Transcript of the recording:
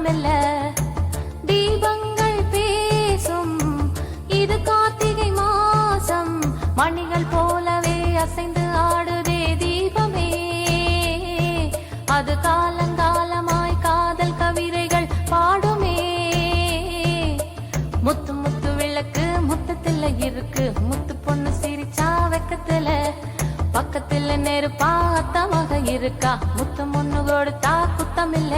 அர்த்தமில்ல. தீபங்கள் பேசும் இது கார்த்திகை மாசம், மணிகள் போலவே அசைந்து ஆடுதே தீபமே. அது காலங்காலமாய் காதல் கவிதைகள் பாடுமே. முத்து முத்து விளக்கு முத்தத்துல இருக்கு, முத்து பொண்ணு சிரிச்சா வெக்கத்துல, பக்கத்துல நெருப்பா அத்தமாக இருக்கா, முத்தம் ஒண்ணு கொடுத்தா குத்தமில்ல.